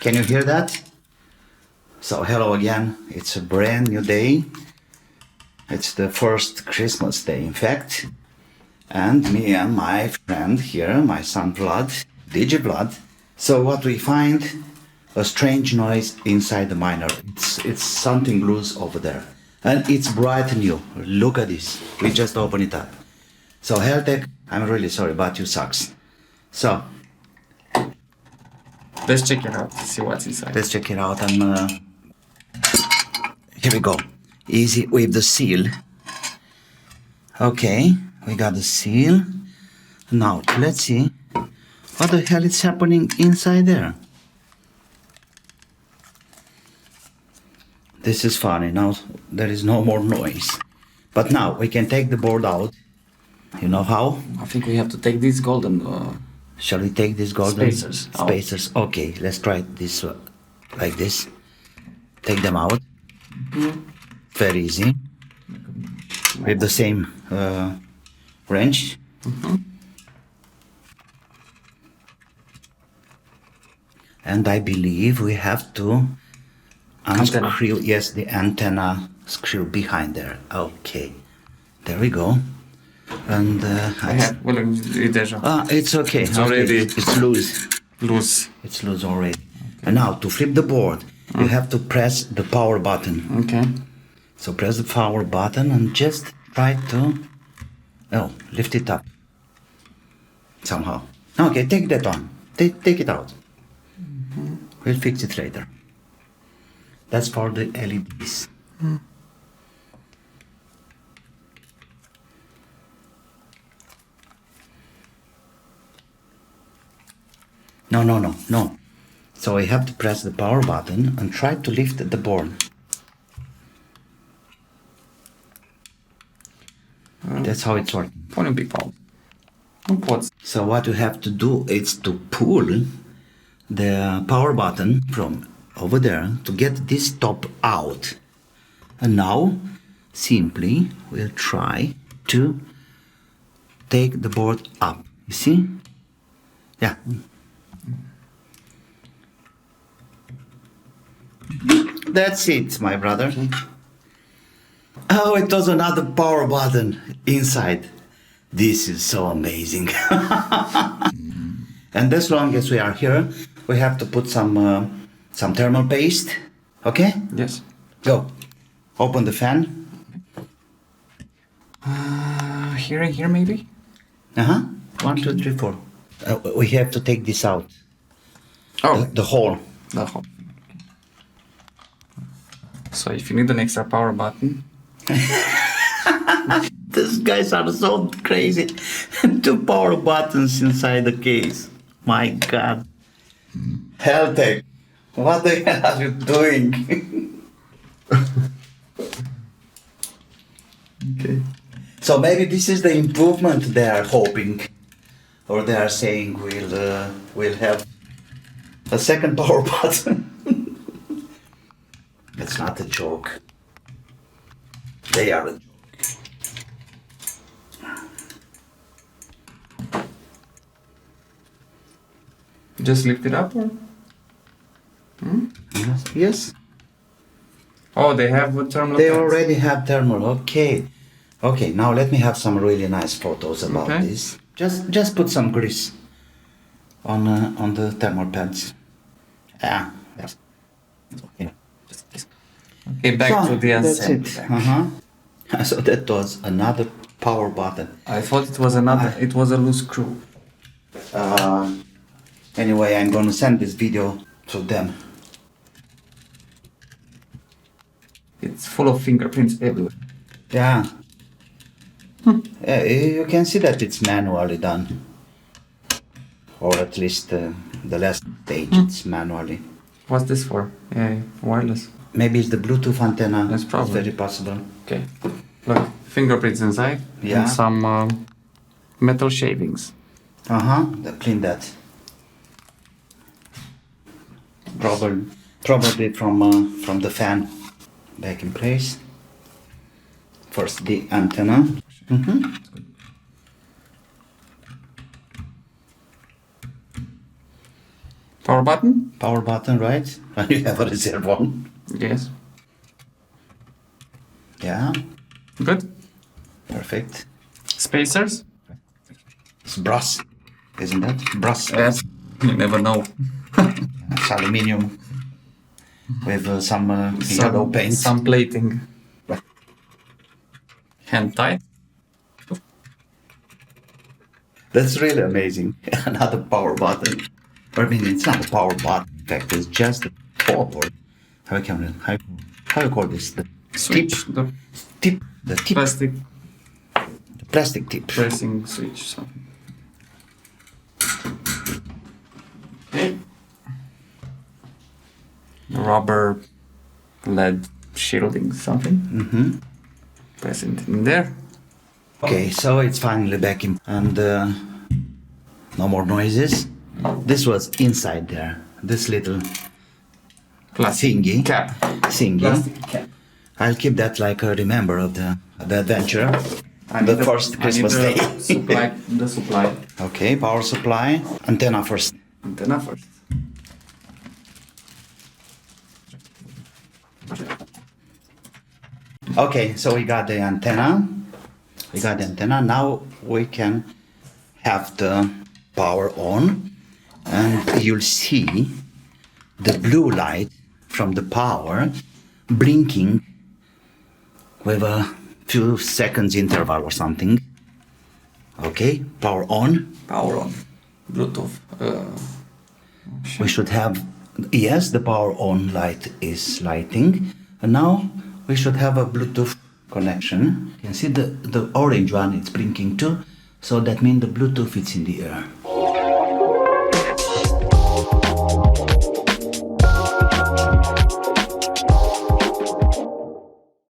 Can you hear that? So hello again, it's a brand new day. It's the first Christmas day, in fact. And me and my friend here, my son Vlad, DJ Vlad. So what we find, a strange noise inside the miner. It's something loose over there. And it's bright new. Look at this. We just opened it up. So Heltec, I'm really sorry, but you sucks. So let's check it out, see what's inside. Let's check it out and here we go. Easy with the seal. Okay, we got the seal. Now let's see what the hell is happening inside there. This is funny. Now there is no more noise. But now we can take the board out. You know how? I think we have to take these golden Shall we take these golden spacers? Okay, let's try this like this. Take them out. Very easy. With the same wrench. And I believe we have to unscrew, yes, the antenna screw behind there. Okay, there we go. And it's okay. It's already it's loose. It's loose already. And now to flip the board, you have to press the power button. Okay. So press the power button and just try to lift it up somehow. Okay, take that on. Take it out. We'll fix it later. That's for the LEDs. No. So I have to press the power button and try to lift the board. That's how it's working. So what you have to do is to pull the power button from over there to get this top out. And now simply we'll try to take the board up. You see? Yeah. That's it, my brother. Oh, it was another power button inside. This is so amazing. And as long as we are here, we have to put some thermal paste. Okay? Yes. Go. Open the fan. Here maybe? 1, 2, 3, 4. We have to take this out. Oh. The hole. The hole. So if you need an extra power button. These guys are so crazy. 2 power buttons inside the case. My God. Heltec, what the hell are you doing? Okay. So maybe this is the improvement they are hoping, or they are saying we'll have a second power button. It's not a joke. They are a joke. Just lift it up or? Yes. Oh, they have a thermal. They already have thermal. Okay. Okay, now let me have some really nice photos about this. Just put some grease on the thermal pads. Yeah. Yes. Okay. Okay, back to the That's assembly. it. So that was another power button. I thought it was another. It was a loose screw. Anyway, I'm gonna send this video to them. It's full of fingerprints everywhere. Yeah. Yeah, you can see that it's manually done. Or at least the last stage it's manually. What's this for? Wireless. Maybe it's the Bluetooth antenna. That's probably. It's very possible. Okay. Look, fingerprints inside. Yeah. And some metal shavings. Clean that. Probably from the fan. Back in place. First the antenna. Power button? Power button, right? And you have a reserve one. Yes. Yeah, Good. perfect. Spacers? It's brass, isn't it? Brass. Yes. You never know. It's aluminium with some yellow paint. Some plating. Hand tight. That's really amazing. Another power button. I mean, it's not a power button. In fact, it's just a power. How you call this? The Switch. tip. The Tip. The tip. plastic The plastic tip. pressing switch. Something. Okay. Rubber LED shielding something. Mm-hmm. Press it in there. Okay, so it's finally back in, and no more noises. This was inside there. This little Plastic thingy. cap. Thingy. Plastic cap. I'll keep that like a remember of the adventure. I The need first Christmas I need day. the supply. Okay, power supply. Antenna first. Antenna first. Okay, so we got the antenna. Now we can have the power on, and you'll see the blue light from the power blinking with a few seconds interval or something. Okay, power on. Power on. Bluetooth. We should have, yes, the power on light is lighting. And now we should have a Bluetooth connection. You can see the orange one, it's blinking too. So that means the Bluetooth is in the air.